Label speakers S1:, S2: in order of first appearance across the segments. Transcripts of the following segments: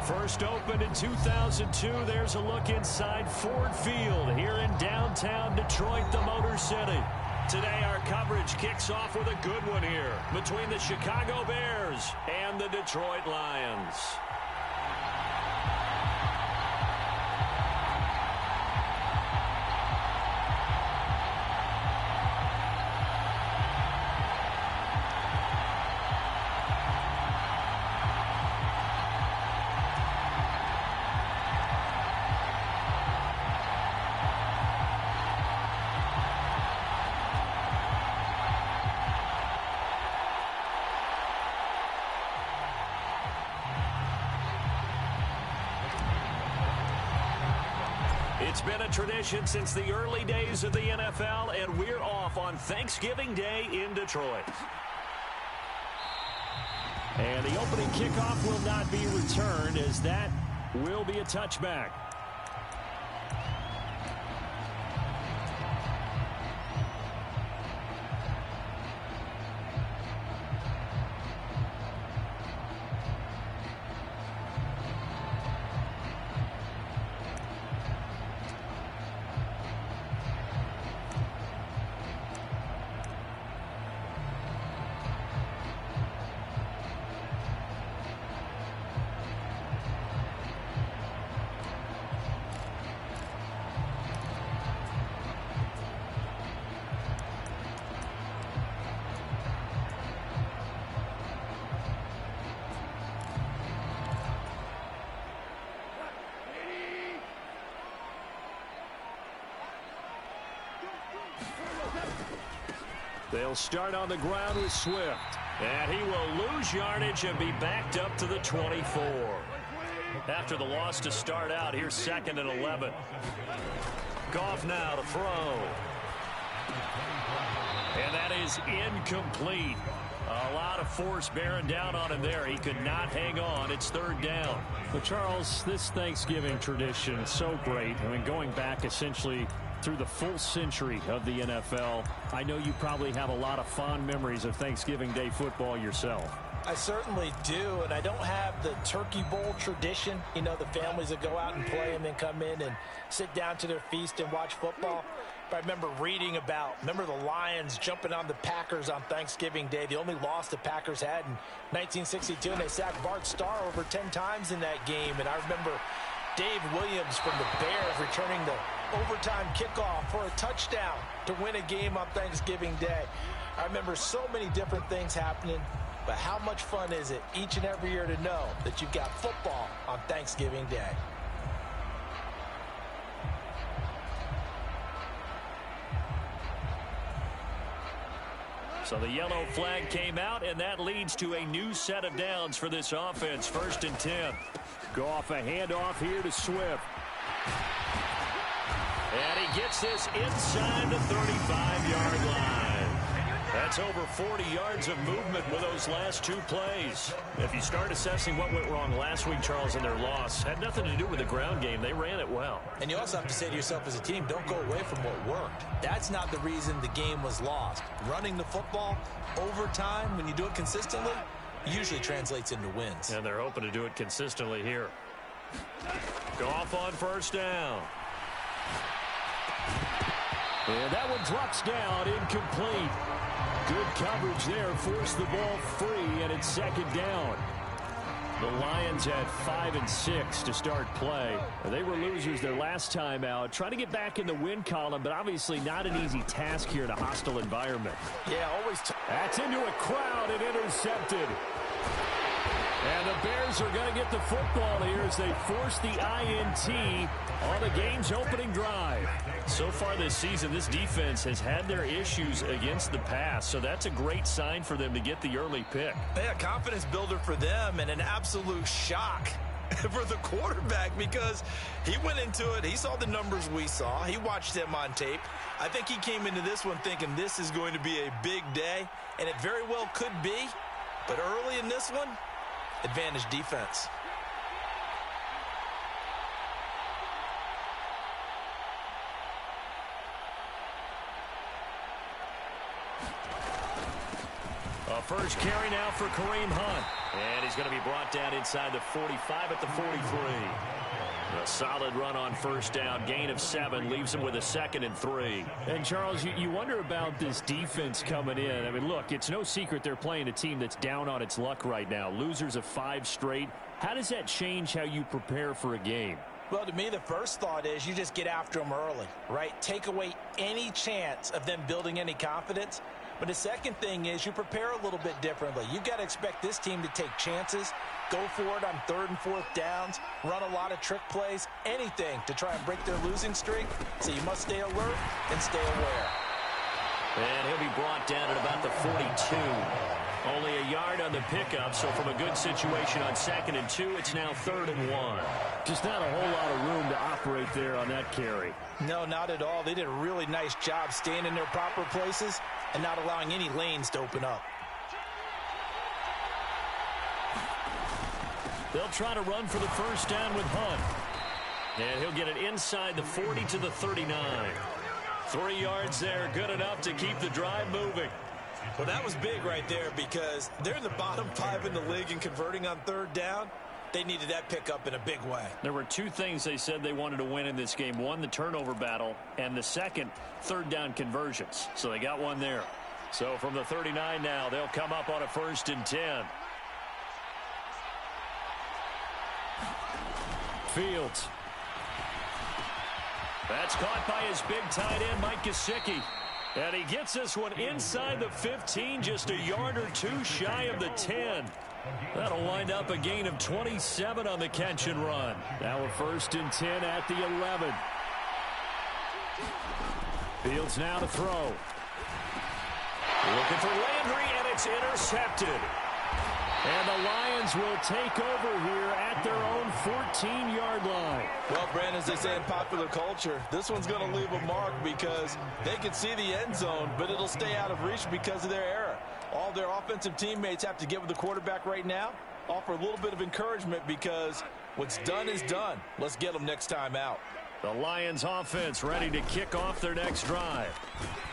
S1: First opened in 2002, there's a look inside Ford Field here in downtown Detroit, the Motor City. Today our coverage kicks off with a good one here between the Chicago Bears and the Detroit Lions. It's been a tradition since the early days of the NFL, and we're off on Thanksgiving Day in Detroit. And the opening kickoff will not be returned, as that will be a touchback. They'll start on the ground with Swift. And he will lose yardage and be backed up to the 24. After the loss to start out, here's 2nd and 11. Goff now to throw. And that is incomplete. A lot of force bearing down on him there. He could not hang on. It's 3rd down.
S2: Well, Charles, this Thanksgiving tradition, so great. I mean, going back essentially through the full century of the NFL, I know you probably have a lot of fond memories of Thanksgiving Day football yourself.
S3: I certainly do, and I don't have the Turkey Bowl tradition. You know, the families that go out and play and then come in and sit down to their feast and watch football. But I remember reading remember the Lions jumping on the Packers on Thanksgiving Day, the only loss the Packers had in 1962, and they sacked Bart Starr over 10 times in that game. And I remember Dave Williams from the Bears returning the overtime kickoff for a touchdown to win a game on Thanksgiving Day. I remember so many different things happening, but how much fun is it each and every year to know that you've got football on Thanksgiving Day?
S1: So the yellow flag came out, and that leads to a new set of downs for this offense. 1st and 10.
S2: Goff a handoff here to Swift.
S1: And he gets this inside the 35-yard line. That's over 40 yards of movement with those last 2 plays. If you start assessing what went wrong last week, Charles, in their loss, had nothing to do with the ground game. They ran it well.
S3: And you also have to say to yourself as a team, don't go away from what worked. That's not the reason the game was lost. Running the football overtime, when you do it consistently, usually translates into wins.
S1: And they're hoping to do it consistently here. Goff on 1st down.
S2: And that one drops down, incomplete. Good coverage there, forced the ball free, and it's 2nd down. The Lions had 5 and 6 to start play. They were losers their last time out. Trying to get back in the win column, but obviously not an easy task here in a hostile environment.
S3: Yeah, always.
S2: That's into a crowd and intercepted. And the Bears are going to get the football here as they force the INT on the game's opening drive.
S1: So far this season, this defense has had their issues against the pass, so that's a great sign for them to get the early pick.
S3: Yeah, confidence builder for them, and an absolute shock for the quarterback because he went into it. He saw the numbers we saw. He watched them on tape. I think he came into this one thinking this is going to be a big day, and it very well could be. But early in this one, advantage defense.
S1: The first carry now for Kareem Hunt. And he's going to be brought down inside the 45 at the 43. A solid run on first down. Gain of 7 leaves him with a 2nd and 3.
S2: And, Charles, you wonder about this defense coming in. I mean, look, it's no secret they're playing a team that's down on its luck right now. Losers of 5 straight. How does that change how you prepare for a game?
S3: Well, to me, the first thought is you just get after them early, right? Take away any chance of them building any confidence. But the second thing is you prepare a little bit differently. You've got to expect this team to take chances, go for it on 3rd and 4th downs, run a lot of trick plays, anything to try and break their losing streak. So you must stay alert and stay aware.
S1: And he'll be brought down at about the 42. Only a yard on the pickup, so from a good situation on 2nd and 2, it's now 3rd and 1.
S2: Just not a whole lot of room to operate there on that carry.
S3: No, not at all. They did a really nice job staying in their proper places and not allowing any lanes to open up.
S1: They'll try to run for the first down with Hunt. And he'll get it inside the 40 to the 39. 3 yards there, good enough to keep the drive moving.
S3: Well, that was big right there because they're in the bottom 5 in the league in converting on 3rd down. They needed that pickup in a big way.
S2: There were 2 things they said they wanted to win in this game. One, the turnover battle, and the second, 3rd down conversions. So they got one there. So from the 39 now, they'll come up on a 1st and 10. Fields. That's caught by his big tight end, Mike Gesicki. And he gets this one inside the 15, just a yard or 2 shy of the 10. That'll wind up a gain of 27 on the catch and run. Now a 1st and 10 at the 11. Fields now to throw.
S1: Looking for Landry, and it's intercepted.
S2: And the Lions will take over here at their own 14-yard line.
S4: Well, Brandon, as they say in popular culture, this one's going to leave a mark because they can see the end zone, but it'll stay out of reach because of their error. All their offensive teammates have to get with the quarterback right now, offer a little bit of encouragement because what's done is done. Let's get them next time out.
S2: The Lions offense ready to kick off their next drive.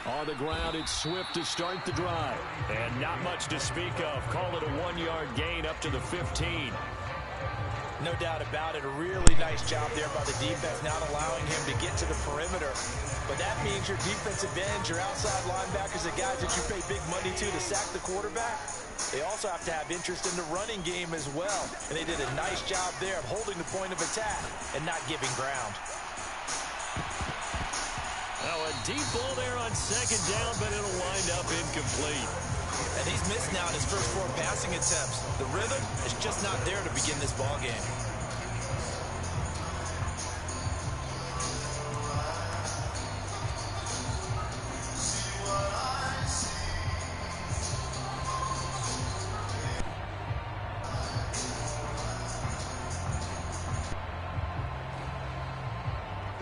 S2: On the ground, it's Swift to start the drive.
S1: And not much to speak of. Call it a 1-yard gain up to the 15.
S3: No doubt about it. A really nice job there by the defense, not allowing him to get to the perimeter. But that means your defensive ends, your outside linebackers, the guys that you pay big money to sack the quarterback, they also have to have interest in the running game as well. And they did a nice job there of holding the point of attack and not giving ground.
S1: Now a deep ball there on 2nd down, but it'll wind up incomplete.
S3: And he's missed now in his first 4 passing attempts. The rhythm is just not there to begin this ball game.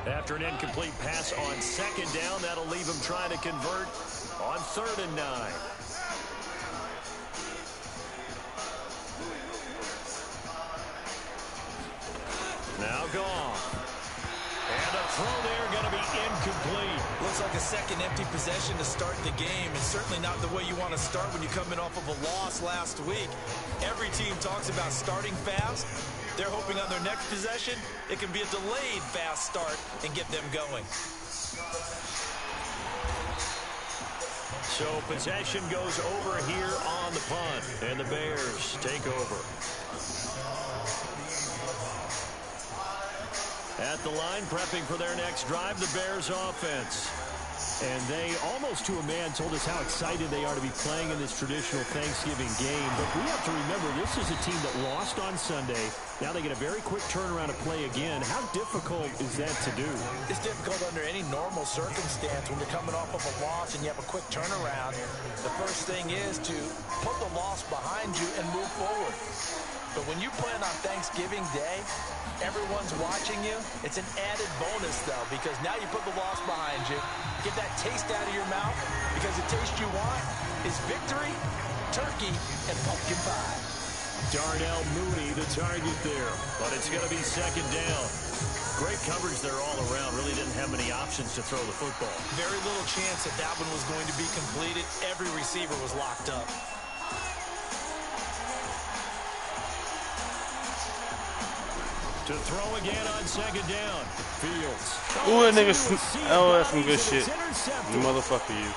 S1: After an incomplete pass on 2nd down, that'll leave him trying to convert on 3rd and 9. Now gone. And a throw there going to be incomplete.
S3: Looks like a second empty possession to start the game. It's certainly not the way you want to start when you're coming off of a loss last week. Every team talks about starting fast. They're hoping on their next possession, it can be a delayed fast start and get them going.
S1: So possession goes over here on the punt, and the Bears take over. At the line, prepping for their next drive, the Bears offense. And they, almost to a man, told us how excited they are to be playing in this traditional Thanksgiving game. But we have to remember, this is a team that lost on Sunday. Now they get a very quick turnaround to play again. How difficult is that to do?
S3: It's difficult under any normal circumstance when you're coming off of a loss and you have a quick turnaround. The first thing is to put the loss behind you and move forward. But when you plan on Thanksgiving Day, everyone's watching you. It's an added bonus, though, because now you put the loss behind you. Get that taste out of your mouth, because the taste you want is victory, turkey, and pumpkin pie.
S1: Darnell Mooney, the target there, but it's going to be 2nd down. Great coverage there all around. Really didn't have many options to throw the football.
S3: Very little chance that that one was going to be completed. Every receiver was locked up.
S1: To throw again on second down. Fields.
S5: Ooh, that nigga. Oh, that's some good shit. You motherfucker, you.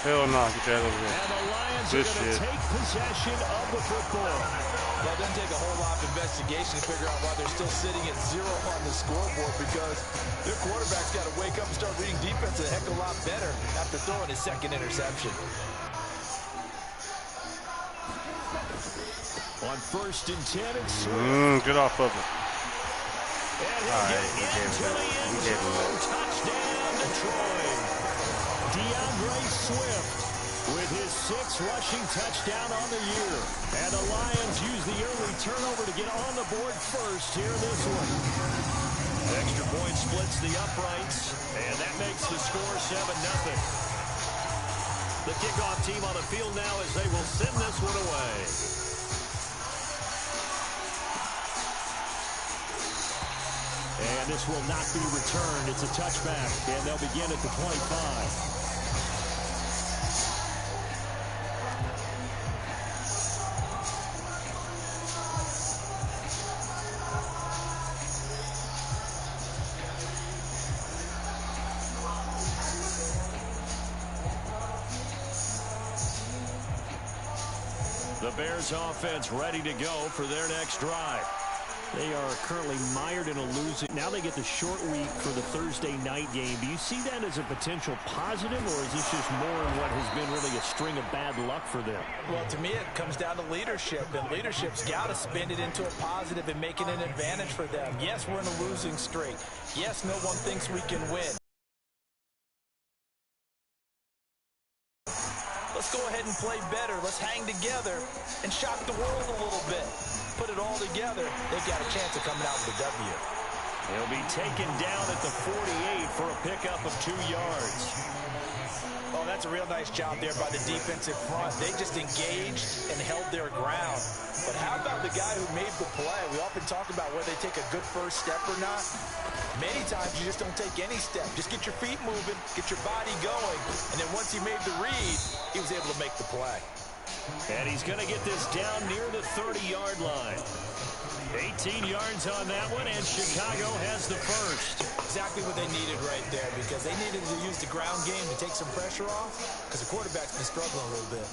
S5: Hell no, get your ass over here.
S1: And the Lions
S5: Good
S1: are going to
S5: shit.
S1: take possession of the football.
S4: Well, it doesn't take a whole lot of investigation to figure out why they're still sitting at 0 on the scoreboard, because their quarterback's got to wake up and start reading defense a heck of a lot better after throwing his second interception.
S1: On first and 10, it's
S5: Get off of it.
S1: Alright,
S5: we gave him that.
S1: Touchdown, Detroit. DeAndre Swift with his 6th rushing touchdown on the year. And the Lions use the early turnover to get on the board first here in this one. Extra point splits the uprights, and that makes the score 7-0. The kickoff team on the field now as they will send this one away. And this will not be returned. It's a touchback, and they'll begin at the 25. The Bears offense ready to go for their next drive. They are currently mired in a losing. Now they get the short week for the Thursday night game. Do you see that as a potential positive, or is this just more in what has been really a string of bad luck for them?
S3: Well, to me, it comes down to leadership, and leadership's got to spin it into a positive and make it an advantage for them. Yes, we're in a losing streak. Yes, no one thinks we can win. Let's go ahead and play better. Let's hang together and shock the world a little bit. Put it all together, they've got a chance of coming out with a W.
S1: He'll be taken down at the 48 for a pickup of 2 yards.
S3: Oh, that's a real nice job there by the defensive front. They just engaged and held their ground. But how about the guy who made the play? We often talk about whether they take a good first step or not. Many times you just don't take any step. Just get your feet moving, get your body going. And then once he made the read, he was able to make the play.
S1: And he's going to get this down near the 30-yard line. 18 yards on that one, and Chicago has the first.
S3: Exactly what they needed right there, because they needed to use the ground game to take some pressure off, because the quarterback's been struggling a little bit.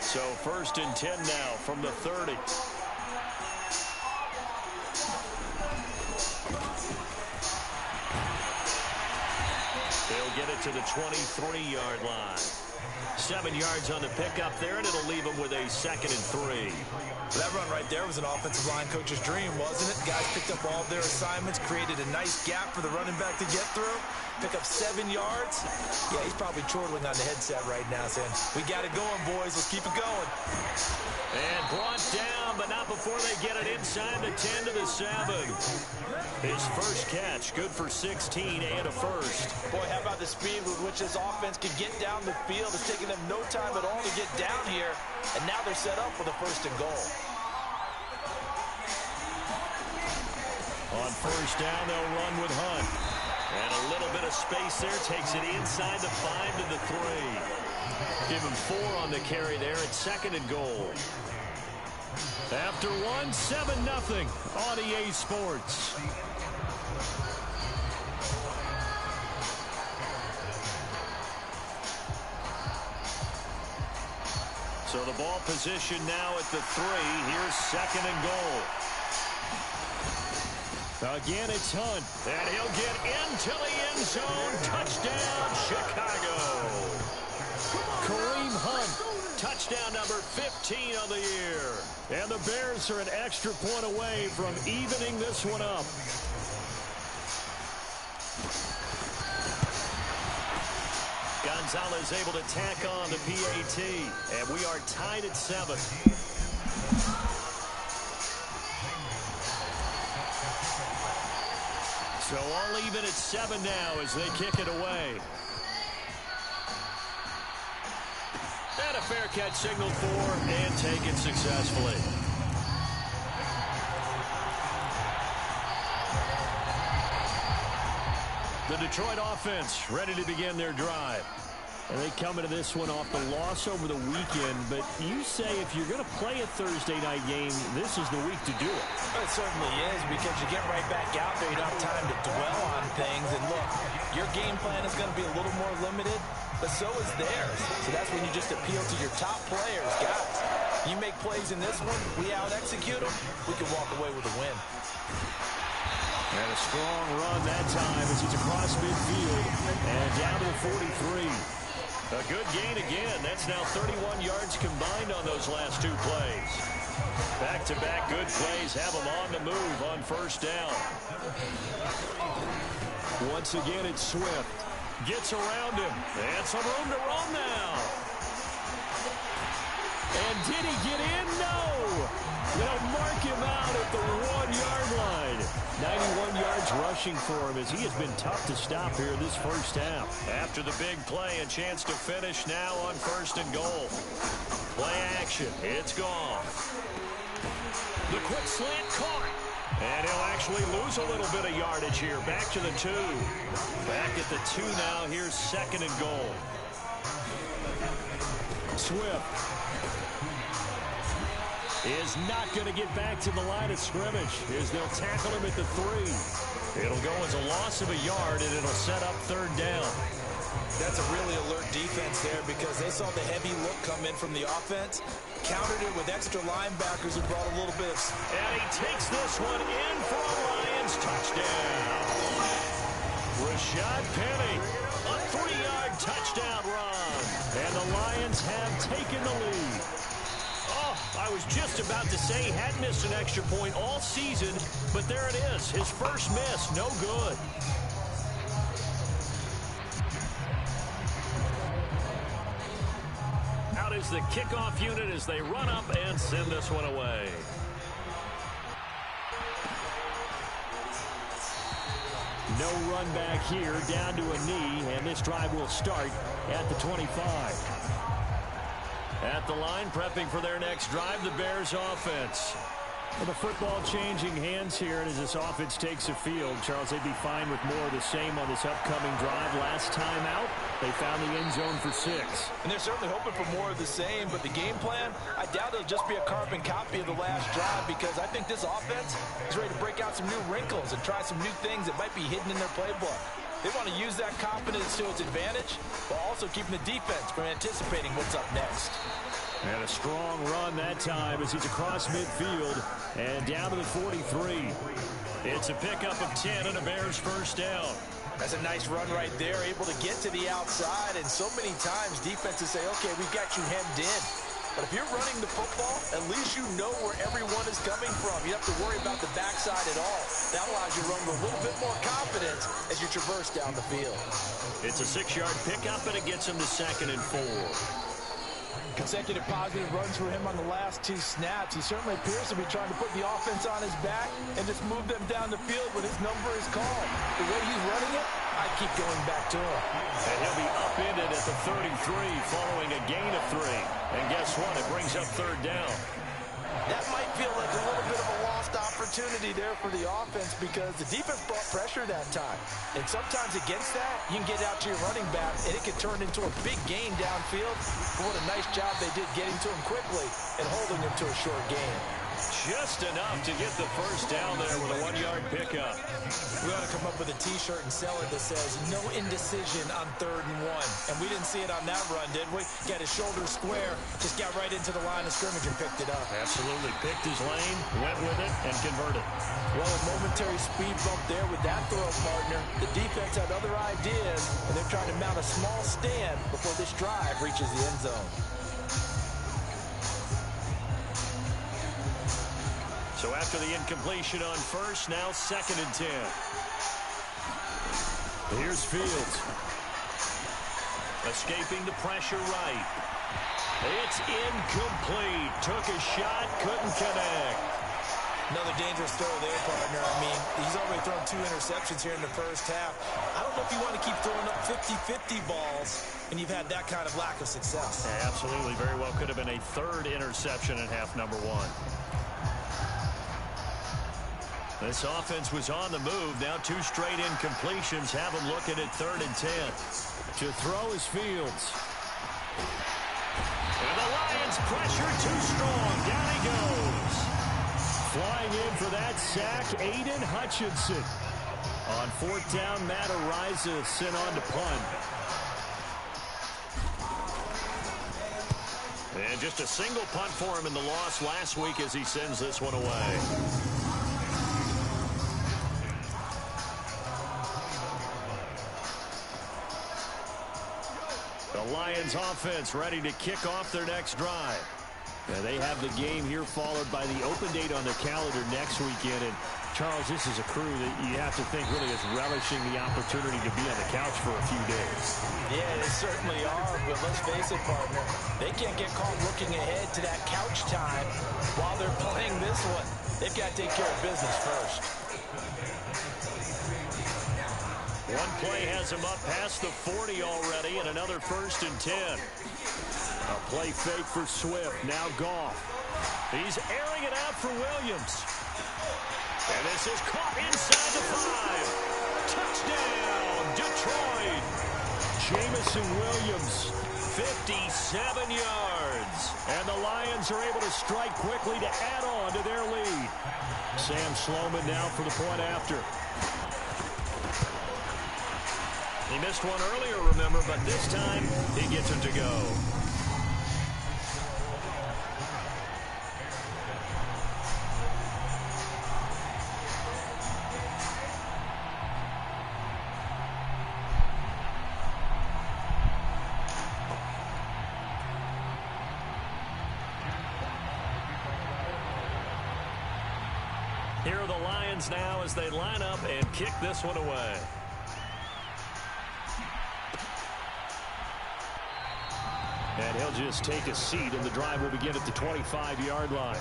S1: So first and 10 now from the 30. They'll get it to the 23-yard line. 7 yards on the pickup there, and it'll leave them with a 2nd and 3.
S3: That run right there was an offensive line coach's dream, wasn't it? Guys picked up all their assignments, created a nice gap for the running back to get through. Pick up 7 yards. Yeah, he's probably chortling on the headset right now saying, we got it going, boys. Let's keep it going.
S1: And brought down, but not before they get it inside the 10 to the 7. His first catch, good for 16 and a first.
S3: Boy, how about the speed with which this offense can get down the field? It's taking them no time at all to get down here, and now they're set up for the 1st and goal.
S1: On first down, they'll run with Hunt. And a little bit of space there, takes it inside the 5 to the 3. Give him 4 on the carry there at 2nd and goal. After 1, 7-0 on EA Sports. So the ball position now at the 3. Here's 2nd and goal. Again, it's Hunt. And he'll get into the end zone. Touchdown, Chicago. Kareem Hunt, touchdown number 15 of the year. And the Bears are an extra point away from evening this one up. Gonzalez able to tack on the PAT. And we are tied at 7. So all even at 7 now as they kick it away. And a fair catch signaled for and taken successfully. The Detroit offense ready to begin their drive.
S2: And they come into this one off the loss over the weekend, but you say if you're going to play a Thursday night game, this is the week to do it.
S3: It certainly is, because you get right back out there. You don't have time to dwell on things. And look, your game plan is going to be a little more limited, but so is theirs. So that's when you just appeal to your top players. Guys, you make plays in this one, we out-execute them, we can walk away with a win.
S2: And a strong run that time as he's across midfield and down to the 43. A good gain again. That's now 31 yards combined on those last two plays. Back-to-back good plays have them on the move on first down. Once again, it's Swift. Gets around him. And some room to run now. And did he get in? No. They'll mark him out at the 1-yard line. 91 yards rushing for him as he has been tough to stop here this first half. After the big play, a chance to finish now on first and goal. Play action. It's gone. The quick slant caught. And he'll actually lose a little bit of yardage here. Back to the 2. Back at the 2 now. Here's second and goal. Swift is not going to get back to the line of scrimmage as they'll tackle him at the 3. It'll go as a loss of a yard, and it'll set up third down.
S3: That's a really alert defense there, because they saw the heavy look come in from the offense, countered it with extra linebackers who brought a little bit of...
S2: And he takes this one in for a Lions touchdown. Rashad Penny, a 3-yard touchdown run. And the Lions have taken the lead. I was just about to say he hadn't missed an extra point all season, but there it is. His first miss, no good. Out is the kickoff unit as they run up and send this one away. No run back here, down to a knee, and this drive will start at the 25. At the line, prepping for their next drive, the Bears offense. Well, the football changing hands here, and as this offense takes the field, Charles, they'd be fine with more of the same on this upcoming drive. Last time out, they found the end zone for 6.
S3: And they're certainly hoping for more of the same, but the game plan, I doubt it'll just be a carbon copy of the last drive, because I think this offense is ready to break out some new wrinkles and try some new things that might be hidden in their playbook. They want to use that confidence to its advantage, while also keeping the defense from anticipating what's up next.
S2: And a strong run that time as he's across midfield and down to the 43. It's a pickup of 10 and a Bears first down.
S3: That's a nice run right there, able to get to the outside, and so many times defenses say, okay, we've got you hemmed in. But if you're running the football, at least you know where everyone is coming from. You don't have to worry about the backside at all. That allows you to run with a little bit more confidence as you traverse down the field.
S2: It's a 6-yard pickup, and it gets him to 2nd and 4.
S3: Consecutive positive runs for him on the last 2 snaps. He certainly appears to be trying to put the offense on his back and just move them down the field when his number is called. The way he's running it, I keep going back to him.
S2: And he'll be upended at the 33 following a gain of 3. And guess what? It brings up third down.
S3: That might feel like a little bit of a lost opportunity there for the offense, because the defense brought pressure that time. And sometimes against that, you can get out to your running back, and it can turn into a big gain downfield. But what a nice job they did getting to him quickly and holding him to a short gain.
S2: Just enough to get the first down there with a 1-yard pickup.
S3: We ought to come up with a T-shirt and sell it that says, no indecision on 3rd and 1. And we didn't see it on that run, did we? Got his shoulder square, just got right into the line of scrimmage and picked it up.
S2: Absolutely. Picked his lane, went with it, and converted.
S3: Well, a momentary speed bump there with that throw partner. The defense had other ideas, and they're trying to mount a small stand before this drive reaches the end zone.
S2: So after the incompletion on first, now 2nd and 10. Here's Fields. Escaping the pressure right. It's incomplete. Took a shot, couldn't connect.
S3: Another dangerous throw there, partner. I mean, he's already thrown 2 interceptions here in the first half. I don't know if you want to keep throwing up 50-50 balls, and you've had that kind of lack of success.
S2: Yeah, absolutely. Very well could have been a 3rd interception in half number 1. This offense was on the move. Now 2 straight incompletions have them looking at 3rd and 10. To throw is Fields.
S1: pressure too strong. Down he goes. Flying in for that sack, Aiden Hutchinson. On fourth down, Matt Ariza sent on to punt. And just a single punt for him in the loss last week as he sends this one away. The Lions offense ready to kick off their next drive. And they have the game here followed by the open date on their calendar next weekend. And Charles, this is a crew that you have to think really is relishing the opportunity to be on the couch for a few days.
S3: Yeah, they certainly are, but let's face it, partner. They can't get caught looking ahead to that couch time while they're playing this one. They've got to take care of business first.
S1: One play has him up past the 40 already, and another 1st and 10. A play fake for Swift. Now Goff. He's airing it out for Williams. And this is caught inside the 5. Touchdown, Detroit. Jamison Williams, 57 yards. And the Lions are able to strike quickly to add on to their lead. Sam Sloman now for the point after. He missed one earlier, remember, but this time he gets it to go. Here are the Lions now as they line up and kick this one away. And he'll just take a seat, and the drive will begin at the 25-yard line.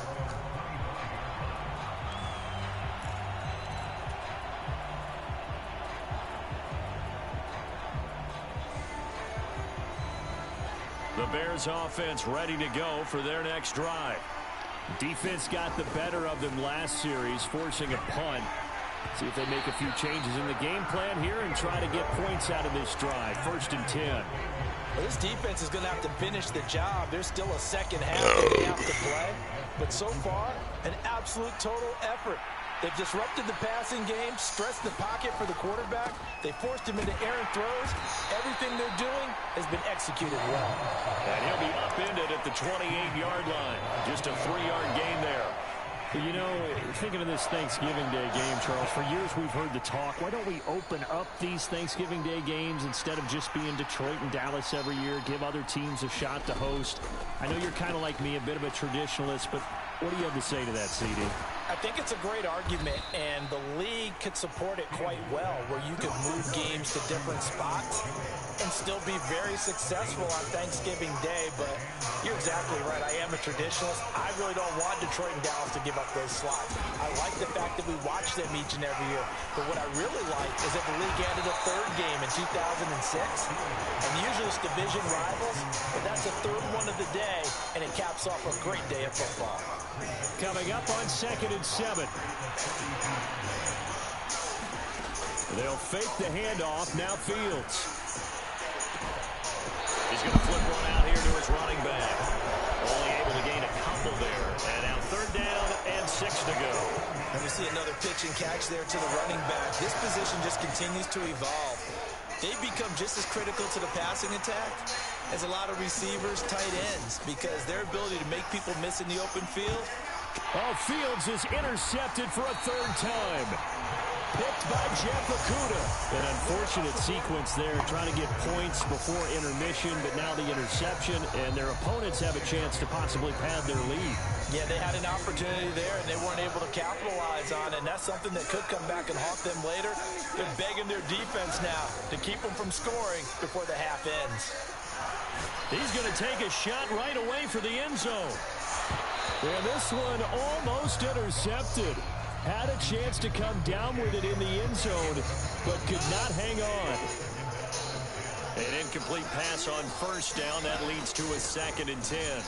S1: The Bears offense ready to go for their next drive. Defense got the better of them last series, forcing a punt. See if they make a few changes in the game plan here and try to get points out of this drive. 1st and 10.
S3: Well, this defense is going to have to finish the job. There's still a second half that they have to play. But so far, an absolute total effort. They've disrupted the passing game, stressed the pocket for the quarterback. They forced him into errant throws. Everything they're doing has been executed well.
S1: And he'll be upended at the 28-yard line. Just a 3-yard gain there.
S2: You know, thinking of this Thanksgiving Day game, Charles, for years we've heard the talk, why don't we open up these Thanksgiving Day games instead of just being Detroit and Dallas every year, give other teams a shot to host? I know you're kind of like me, a bit of a traditionalist, but what do you have to say to that, CD?
S3: I think it's a great argument, and the league could support it quite well, where you could move games to different spots and still be very successful on Thanksgiving Day. But you're exactly right. I am a traditionalist. I really don't want Detroit and Dallas to give up those slots. I like the fact that we watch them each and every year. But what I really like is that the league added a 3rd game in 2006. And usually it's division rivals, but that's the 3rd one of the day, and it caps off a great day of football.
S2: Coming up on 2nd and 7.
S1: They'll fake the handoff. Now Fields. He's going to flip one out here to his running back. Only able to gain a couple there. And now 3rd down and 6 to go.
S3: And we see another pitch and catch there to the running back. This position just continues to evolve. They've become just as critical to the passing attack as a lot of receivers, tight ends, because their ability to make people miss in the open field.
S2: Oh, Fields is intercepted for a 3rd time. Picked by Jeff Okudah.
S1: An unfortunate sequence there, trying to get points before intermission, but now the interception, and their opponents have a chance to possibly pad their lead.
S3: Yeah, they had an opportunity there, and they weren't able to capitalize on it, and that's something that could come back and haunt them later. They're begging their defense now to keep them from scoring before the half ends.
S1: He's going to take a shot right away for the end zone.
S2: And this one almost intercepted. Had a chance to come down with it in the end zone, but could not hang on.
S1: An incomplete pass on 1st down. That leads to a 2nd and 10.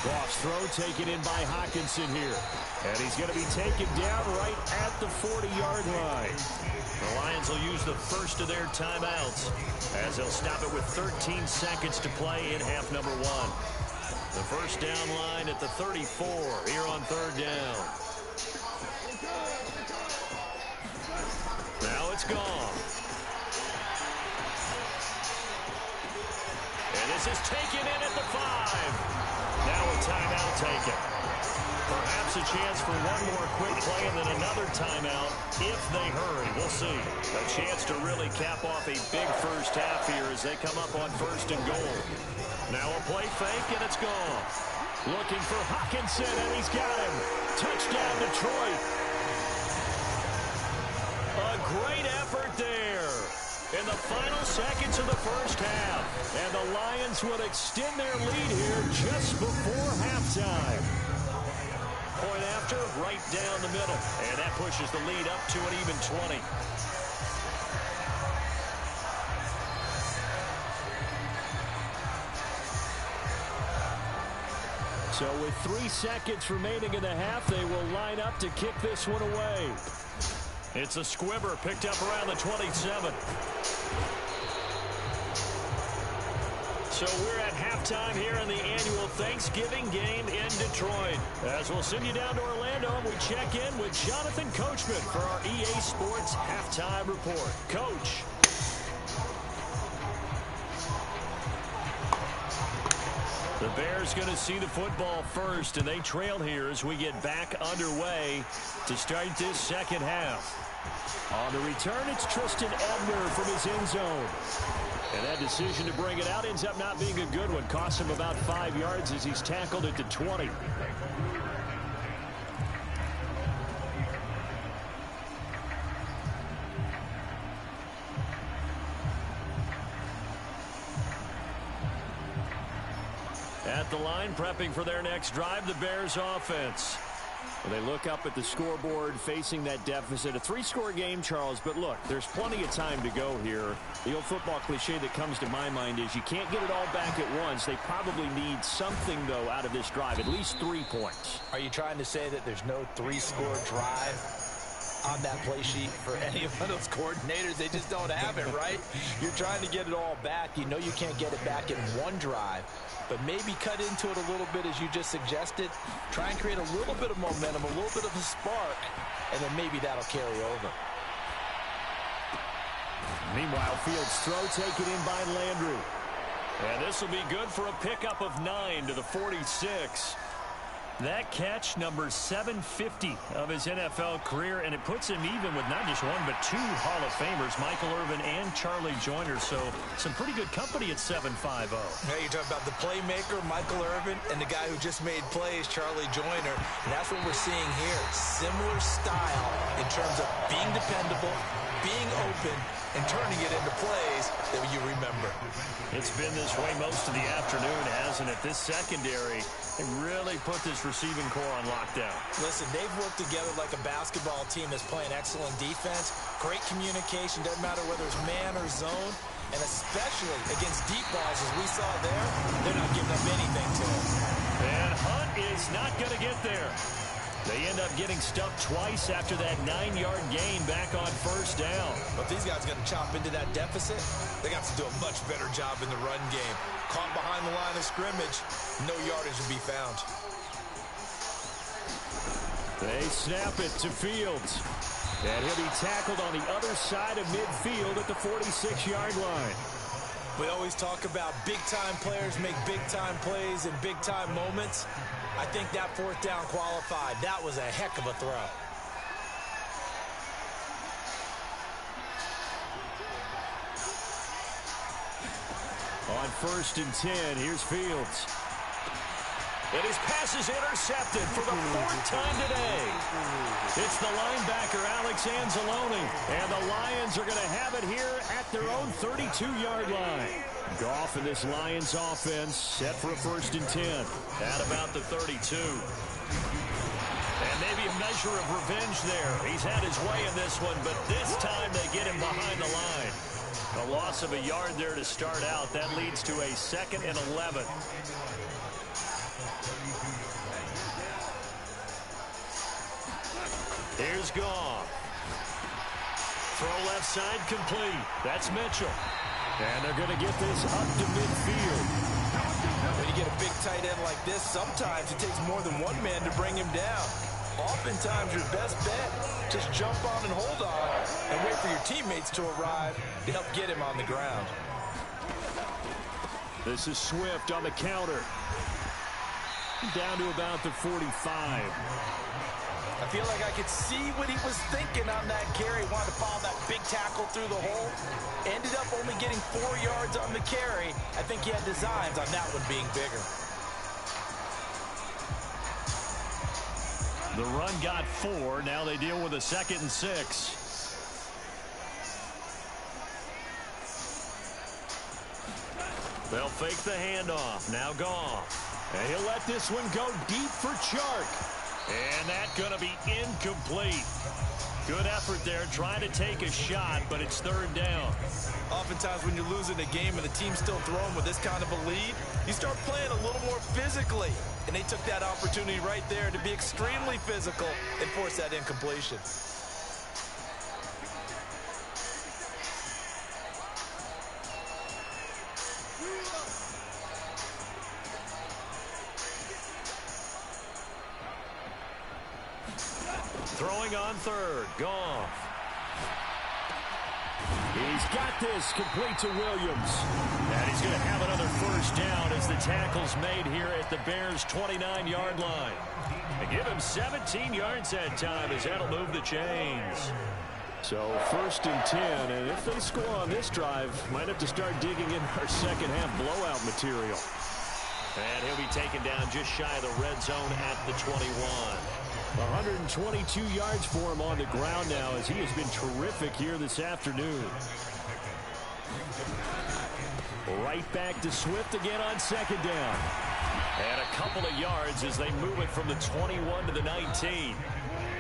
S2: Goff's throw taken in by Hockenson here. And he's going to be taken down right at the 40-yard line.
S1: The Lions will use the first of their timeouts as they'll stop it with 13 seconds to play in half number 1. The first down line at the 34 here on third down. Now it's gone. And this is taken in at the 5. Now a timeout taken. Perhaps a chance for one more quick play and then another timeout if they hurry. We'll see. A chance to really cap off a big first half here as they come up on first and goal. Now a play fake, and it's gone.
S2: Looking for Hockenson, and he's got him. Touchdown, Detroit.
S1: A great effort there in the final seconds of the first half.
S2: And the Lions will extend their lead here just before halftime.
S1: Point after, right down the middle. And that pushes the lead up to an even 20.
S2: So with 3 seconds remaining in the half, they will line up to kick this one away.
S1: It's a squibber picked up around the 27. So we're at halftime here in the annual Thanksgiving game in Detroit. As we'll send you down to Orlando, and we check in with Jonathan Coachman for our EA Sports Halftime Report. Coach. The Bears going to see the football first, and they trail here as we get back underway to start this second half.
S2: On the return, it's Tristan Ebner from his end zone. And that decision to bring it out ends up not being a good one. Costs him about 5 yards as he's tackled at the 20.
S1: At the line, prepping for their next drive, the Bears offense.
S2: Well, they look up at the scoreboard facing that deficit. A 3-score game, Charles, but look, there's plenty of time to go here. The old football cliche that comes to my mind is you can't get it all back at once. They probably need something, though, out of this drive, at least 3 points.
S3: Are you trying to say that there's no 3-score drive on that play sheet for any of those coordinators? They just don't have it, right? You're trying to get it all back. You know you can't get it back in one drive, but maybe cut into it a little bit as you just suggested. Try and create a little bit of momentum, a little bit of a spark, and then maybe that'll carry over.
S2: Meanwhile, Fields' throw taken in by Landry.
S1: And this will be good for a pickup of 9 to the 46. That catch, number 750 of his NFL career, and it puts him even with not just one but 2 Hall of Famers, Michael Irvin and Charlie Joyner. So some pretty good company at 750.
S3: Yeah, you're talking about the playmaker, Michael Irvin, and the guy who just made plays, Charlie Joyner. And that's what we're seeing here. Similar style in terms of being dependable, being open, and turning it into plays that you remember.
S1: It's been this way most of the afternoon, hasn't it? This secondary, they really put this receiving core on lockdown.
S3: Listen, they've worked together like a basketball team that's playing excellent defense. Great communication, doesn't matter whether it's man or zone. And especially against deep balls, as we saw there, they're not giving up anything to them.
S1: And Hunt is not going to get there. They end up getting stuffed twice after that 9-yard gain back on first down.
S3: But these guys got to chop into that deficit. They got to do a much better job in the run game. Caught behind the line of scrimmage, no yardage to be found.
S2: They snap it to Fields. And he'll be tackled on the other side of midfield at the 46-yard line.
S3: We always talk about big-time players make big-time plays in big-time moments. I think that 4th down qualified. That was a heck of a throw.
S2: On 1st and 10, here's Fields.
S1: And his pass is intercepted for the 4th time today. It's the linebacker, Alex Anzalone. And the Lions are going to have it here at their own 32-yard line.
S2: Goff and this Lions offense set for a 1st and 10.
S1: At about the 32. And maybe a measure of revenge there. He's had his way in this one, but this time they get him behind the line. A loss of a yard there to start out. That leads to a 2nd and 11. Here's Goff. Throw left side complete. That's Mitchell. And they're going to get this up to midfield.
S3: When you get a big tight end like this, sometimes it takes more than one man to bring him down. Oftentimes, your best bet, just jump on and hold on and wait for your teammates to arrive to help get him on the ground.
S2: This is Swift on the counter. Down to about the 45.
S3: I feel like I could see what he was thinking on that carry. Wanted to follow that big tackle through the hole. Ended up only getting 4 yards on the carry. I think he had designs on that one being bigger.
S1: The run got 4. Now they deal with a 2nd and 6. They'll fake the handoff. Now Goff. And he'll let this one go deep for Chark. And that's going to be incomplete. Good effort there trying to take a shot, but it's 3rd down.
S3: Oftentimes when you're losing a game and the team's still throwing with this kind of a lead, you start playing a little more physically. And they took that opportunity right there to be extremely physical and force that incompletion.
S1: Throwing on 3rd. Goff.
S2: He's got this complete to Williams.
S1: And he's going to have another 1st down as the tackle's made here at the Bears' 29-yard line. They give him 17 yards that time as that'll move the chains.
S2: So 1st and 10, and if they score on this drive, might have to start digging in our second half blowout material.
S1: And he'll be taken down just shy of the red zone at the 21.
S2: 122 yards for him on the ground now as he has been terrific here this afternoon. Right back to Swift again on 2nd down.
S1: And a couple of yards as they move it from the 21 to the 19.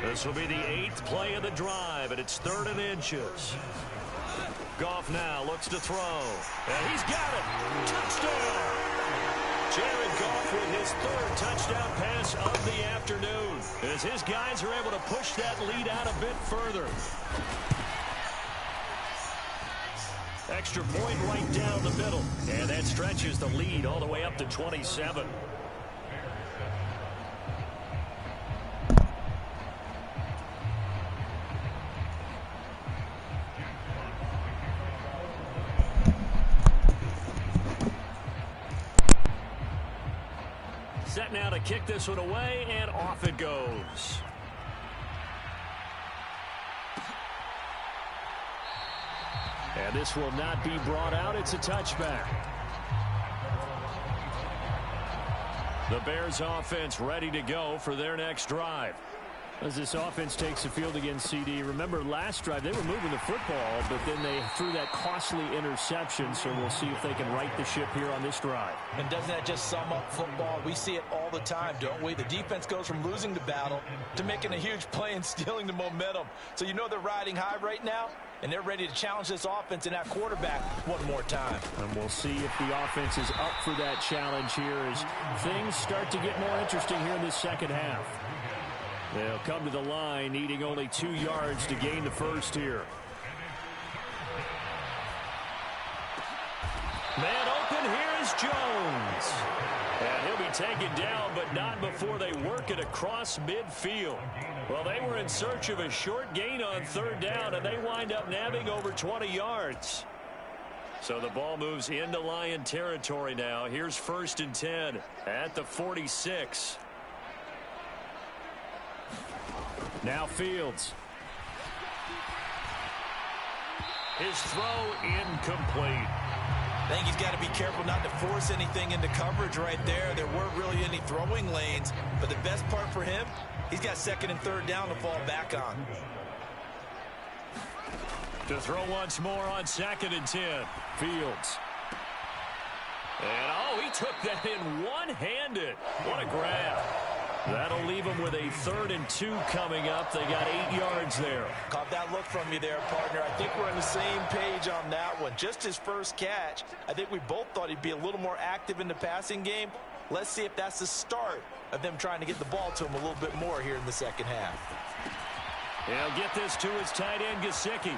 S1: This will be the 8th play of the drive, and it's 3rd and inches. Goff now looks to throw. And he's got it. Touchdown. Jared Goff with his 3rd touchdown pass of the afternoon as his guys are able to push that lead out a bit further. Extra point right down the middle, and that stretches the lead all the way up to 27. Set now to kick this one away, and off it goes.
S2: And this will not be brought out. It's a touchback.
S1: The Bears offense ready to go for their next drive.
S2: As this offense takes the field against CD, remember last drive they were moving the football, but then they threw that costly interception, so we'll see if they can right the ship here on this drive.
S3: And doesn't that just sum up football? We see it all the time, don't we? The defense goes from losing the battle to making a huge play and stealing the momentum. So you know they're riding high right now, and they're ready to challenge this offense and that quarterback one more time.
S2: And we'll see if the offense is up for that challenge here as things start to get more interesting here in this second half. They'll come to the line, needing only 2 yards to gain the 1st here.
S1: Man open, here is Jones. And he'll be taken down, but not before they work it across midfield. Well, they were in search of a short gain on 3rd down, and they wind up nabbing over 20 yards. So the ball moves into Lion territory now. Here's 1st and 10 at the 46.
S2: Now Fields.
S1: His throw incomplete.
S3: I think he's got to be careful not to force anything into coverage right there. There weren't really any throwing lanes, but the best part for him, he's got 2nd and 3rd down to fall back on.
S1: To throw once more on 2nd and 10.
S2: Fields.
S1: And oh, he took that in one-handed. What a grab. That'll leave them with a 3rd and 2 coming up. They got 8 yards there.
S3: Caught that look from you there, partner. I think we're on the same page on that one. Just his first catch. I think we both thought he'd be a little more active in the passing game. Let's see if that's the start of them trying to get the ball to him a little bit more here in the second half.
S2: He'll get this to his tight end, Gesicki.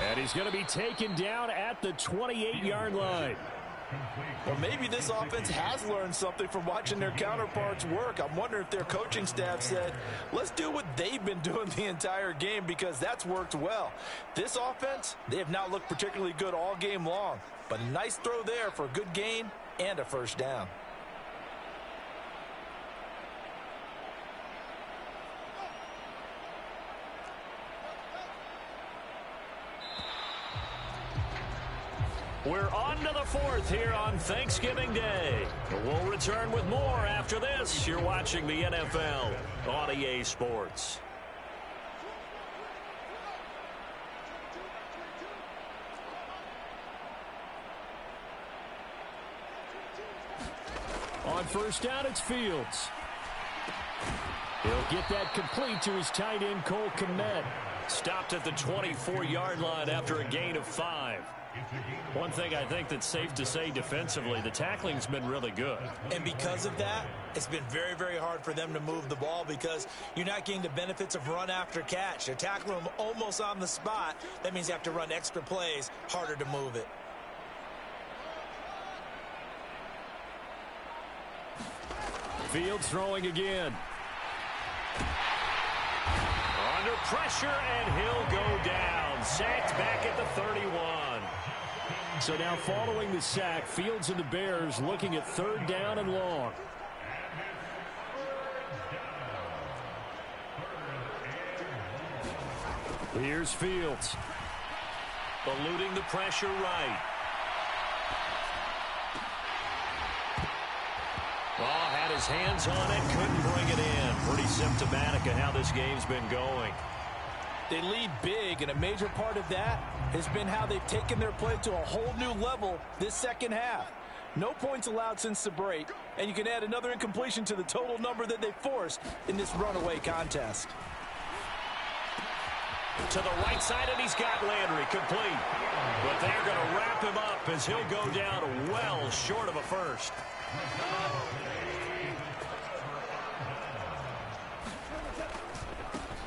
S2: And he's going to be taken down at the 28-yard line.
S3: Well, maybe this offense has learned something from watching their counterparts work. I'm wondering if their coaching staff said, let's do what they've been doing the entire game, because that's worked well. This offense, they have not looked particularly good all game long, but a nice throw there for a good gain and a first down.
S1: We're on to the fourth here on Thanksgiving Day. We'll return with more after this. You're watching the NFL on EA Sports.
S2: On first down, it's Fields. He'll get that complete to his tight end, Cole Kmet.
S1: Stopped at the 24-yard line after a gain of 5. One thing I think that's safe to say defensively, the tackling's been really good.
S3: And because of that, it's been very, very hard for them to move the ball, because you're not getting the benefits of run after catch. They're tackling them almost on the spot. That means you have to run extra plays, harder to move it.
S2: Fields throwing again.
S1: Under pressure, and he'll go down. Sacked back at the 31.
S2: So now following the sack, Fields and the Bears looking at third down and long. Here's Fields.
S1: Eluding the pressure right. Oh, had his hands on it, couldn't bring it in. Pretty symptomatic of how this game's been going.
S3: They lead big, and a major part of that has been how they've taken their play to a whole new level this second half. No points allowed since the break, and you can add another incompletion to the total number that they forced in this runaway contest.
S1: To the right side, and he's got Landry complete. But they're going to wrap him up as he'll go down well short of a first.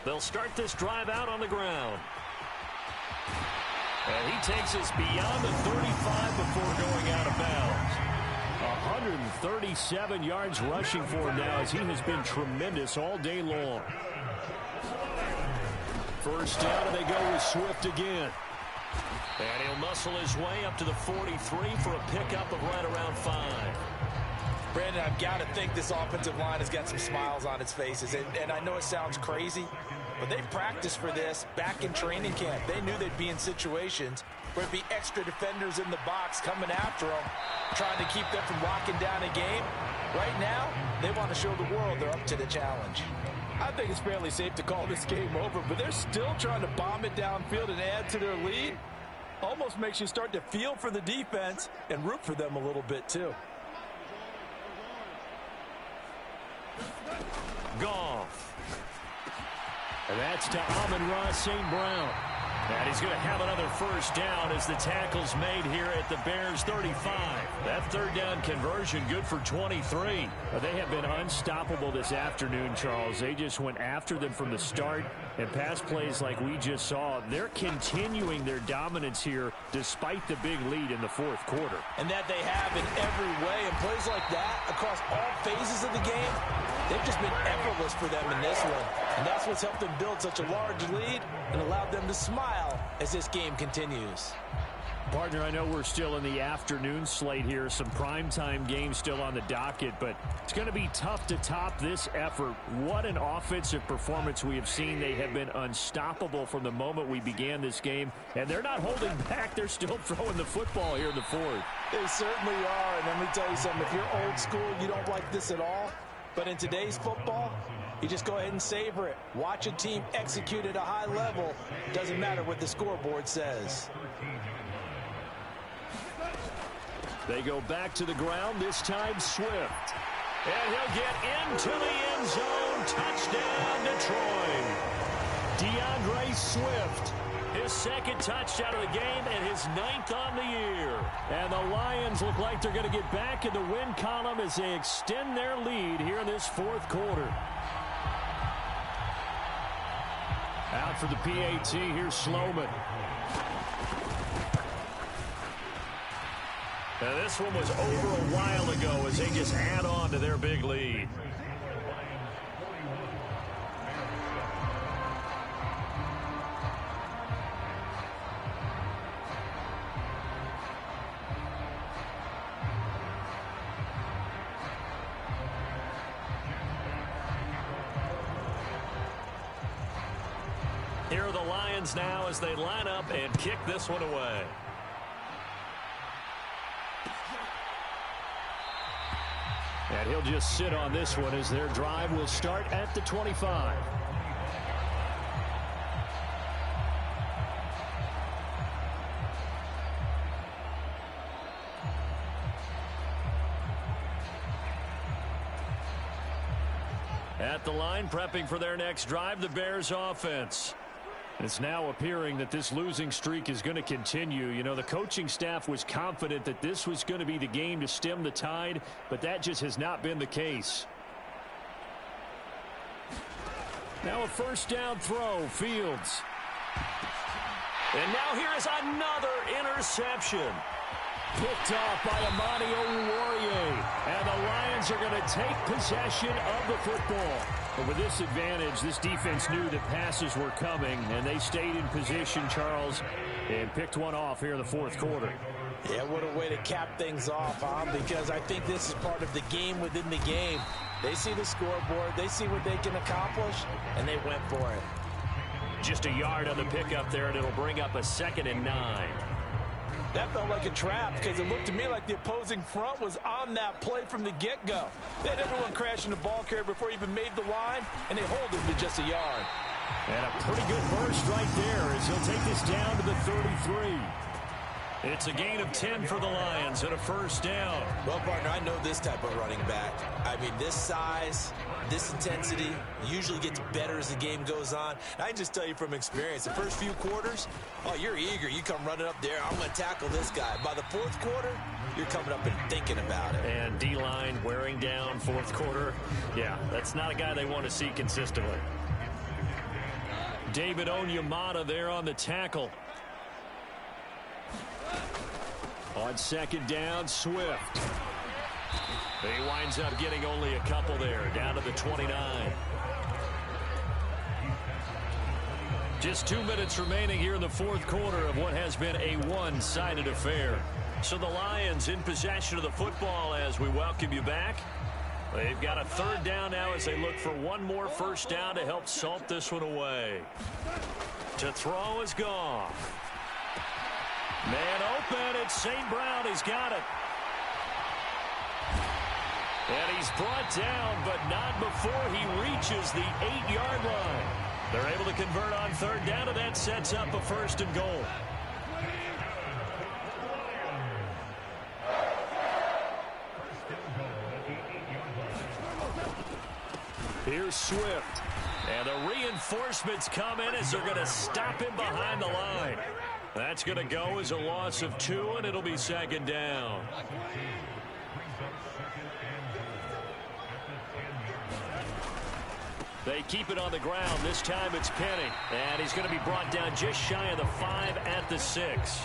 S1: They'll start this drive out on the ground. And he takes us beyond the 35 before going out of bounds.
S2: 137 yards rushing for him now, as he has been tremendous all day long. First down, and they go with Swift again.
S1: And he'll muscle his way up to the 43 for a pickup of right around 5.
S3: Brandon, I've got to think this offensive line has got some smiles on its faces. And I know it sounds crazy, but they've practiced for this back in training camp. They knew they'd be in situations where it'd be extra defenders in the box coming after them, trying to keep them from locking down a game. Right now, they want to show the world they're up to the challenge. I think it's fairly safe to call this game over, but they're still trying to bomb it downfield and add to their lead. Almost makes you start to feel for the defense and root for them a little bit, too.
S1: Goff.
S2: And that's to Amon-Ra St. Brown.
S1: And he's going to have another first down as the tackle's made here at the Bears 35. That third down conversion good for 23.
S2: They have been unstoppable this afternoon, Charles. They just went after them from the start, and pass plays like we just saw. They're continuing their dominance here despite the big lead in the fourth quarter.
S3: And that they have in every way. And plays like that across all phases of the game, they've just been effortless for them in this one. And that's what's helped them build such a large lead and allowed them to smile as this game continues.
S2: Partner, I know we're still in the afternoon slate here. Some primetime games still on the docket, but it's going to be tough to top this effort. What an offensive performance we have seen. They have been unstoppable from the moment we began this game, and they're not holding back. They're still throwing the football here in the fourth.
S3: They certainly are, and let me tell you something. If you're old school, you don't like this at all. But in today's football, you just go ahead and savor it. Watch a team execute at a high level. Doesn't matter what the scoreboard says.
S2: They go back to the ground, this time Swift.
S1: And he'll get into the end zone. Touchdown, Detroit.
S2: DeAndre Swift.
S1: His second touchdown of the game and his 9th on the year.
S2: And the Lions look like they're going to get back in the win column as they extend their lead here in this fourth quarter. Out for the PAT, here's Sloman.
S1: Now this one was over a while ago as they just add on to their big lead. Here are the Lions now as they line up and kick this one away.
S2: And he'll just sit on this one as their drive will start at the 25.
S1: At the line, prepping for their next drive, the Bears offense.
S2: It's now appearing that this losing streak is going to continue. You know, the coaching staff was confident that this was going to be the game to stem the tide, but that just has not been the case. Now a first down throw, Fields.
S1: And now here is another interception.
S2: Picked off by Amani Oruwariye. And the Lions are going to take possession of the football. But with this advantage, this defense knew that passes were coming, and they stayed in position, Charles, and picked one off here in the fourth quarter.
S3: Yeah, what a way to cap things off, huh? Because I think this is part of the game within the game. They see the scoreboard, they see what they can accomplish, and they went for it.
S1: Just a yard on the pickup there, and it'll bring up a 2nd and 9.
S3: That felt like a trap because it looked to me like the opposing front was on that play from the get-go. They had everyone crashing the ball carrier before he even made the line, and they hold him to just a yard.
S2: And a pretty good burst right there as he'll take this down to the 33.
S1: It's a gain of 10 for the Lions and a first down.
S4: Well, partner, I know this type of running back. I mean, this size, this intensity usually gets better as the game goes on. And I can just tell you from experience, the first few quarters, oh, you're eager. You come running up there, I'm going to tackle this guy. By the fourth quarter, you're coming up and thinking about it.
S1: And D-line wearing down fourth quarter. Yeah, that's not a guy they want to see consistently. David Onyemata there on the tackle. On second down, Swift. He winds up getting only a couple there, down to the 29. Just 2 minutes remaining here in the fourth quarter of what has been a one-sided affair. So the Lions in possession of the football as we welcome you back. They've got a third down now as they look for one more first down to help salt this one away. To throw is Goff. Man open, it's St. Brown. He's got it. And he's brought down, but not before he reaches the 8-yard line. They're able to convert on third down, and that sets up a 1st and goal. Here's Swift. And the reinforcements come in as they're going to stop him behind the line. That's going to go as a loss of 2, and it'll be 2nd down. They keep it on the ground. This time it's Penny. And he's going to be brought down just shy of the 5 at the 6.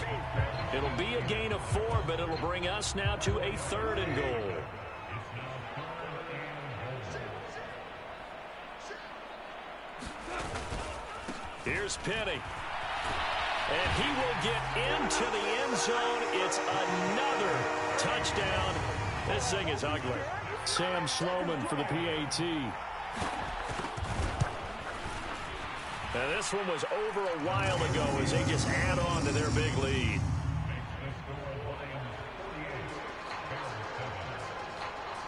S1: It'll be a gain of 4, but it'll bring us now to a 3rd and goal. Here's Penny. And he will get into the end zone. It's another touchdown. This thing is ugly.
S2: Sam Sloman for the PAT.
S1: Now this one was over a while ago as they just add on to their big lead.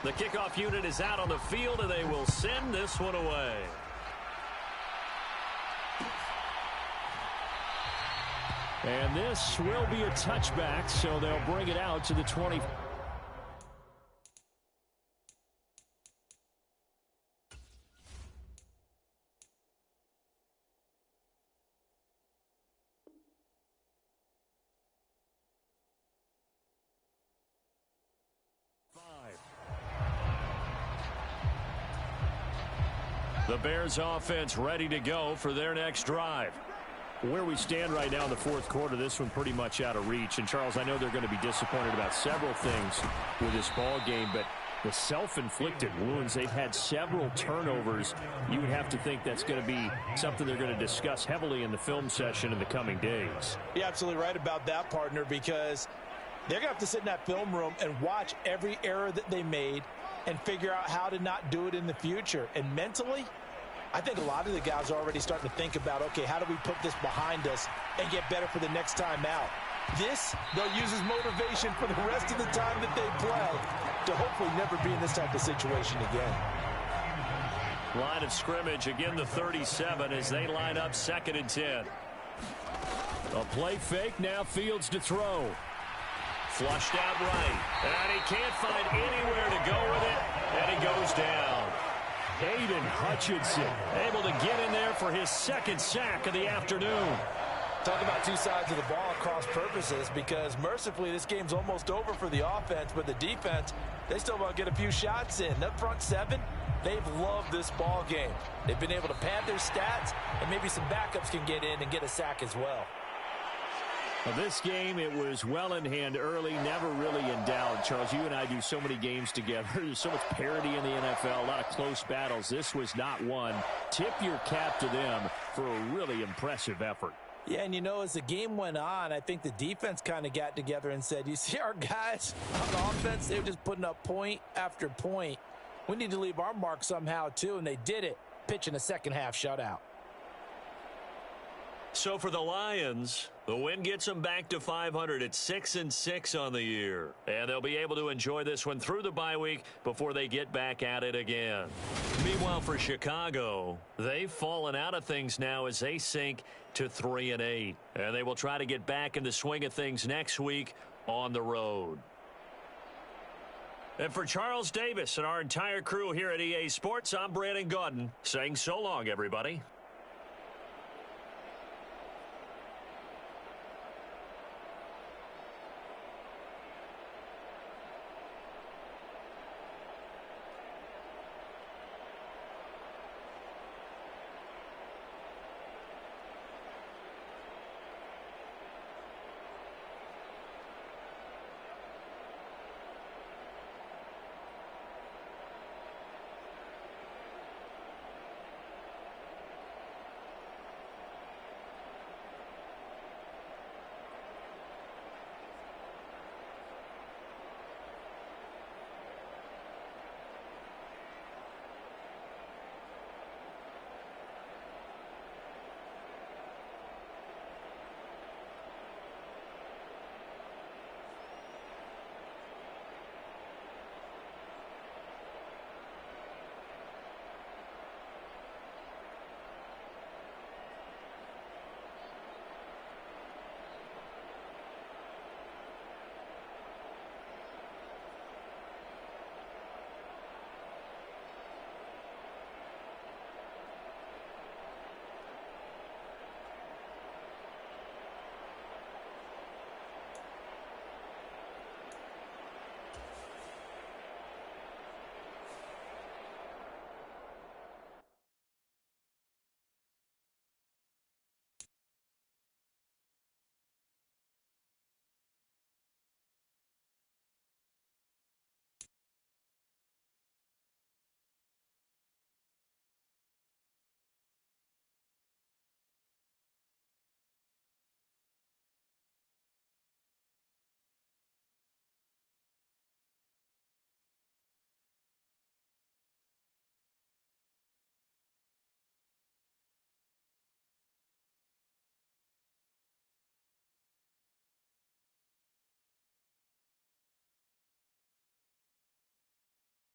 S1: The kickoff unit is out on the field, and they will send this one away.
S2: And this will be a touchback, so they'll bring it out to the 20.
S1: The Bears offense ready to go for their next drive.
S2: Where we stand right now in the fourth quarter, this one pretty much out of reach. And, Charles, I know they're going to be disappointed about several things with this ball game, but the self-inflicted wounds, they've had several turnovers. You would have to think that's going to be something they're going to discuss heavily in the film session in the coming days.
S3: You're absolutely right about that, partner, because they're going to have to sit in that film room and watch every error that they made and figure out how to not do it in the future. And mentally, I think a lot of the guys are already starting to think about, okay, how do we put this behind us and get better for the next time out? This, they'll use as motivation for the rest of the time that they play to hopefully never be in this type of situation again.
S1: Line of scrimmage, again the 37 as they line up 2nd and 10.
S2: A play fake, now Fields to throw.
S1: Flushed out right, and he can't find anywhere to go with it, and he goes down.
S2: Aiden Hutchinson
S1: able to get in there for his 2nd sack of the afternoon.
S3: Talk about two sides of the ball across purposes, because mercifully this game's almost over for the offense, but the defense, they still want to get a few shots in. That front 7, they've loved this ball game. They've been able to pad their stats, and maybe some backups can get in and get a sack as well.
S2: Well, this game, it was well in hand early, never really in doubt. Charles, you and I do so many games together. There's so much parity in the NFL, a lot of close battles. This was not one. Tip your cap to them for a really impressive effort.
S3: Yeah, and you know, as the game went on, I think the defense kind of got together and said, you see our guys on offense, they were just putting up point after point. We need to leave our mark somehow, too, and they did it, pitching a second-half shutout.
S1: So for the Lions, the win gets them back to 500 at 6-6 on the year. And they'll be able to enjoy this one through the bye week before they get back at it again. Meanwhile, for Chicago, they've fallen out of things now as they sink to 3-8. And they will try to get back in the swing of things next week on the road. And for Charles Davis and our entire crew here at EA Sports, I'm Brandon Gaudin saying so long, everybody.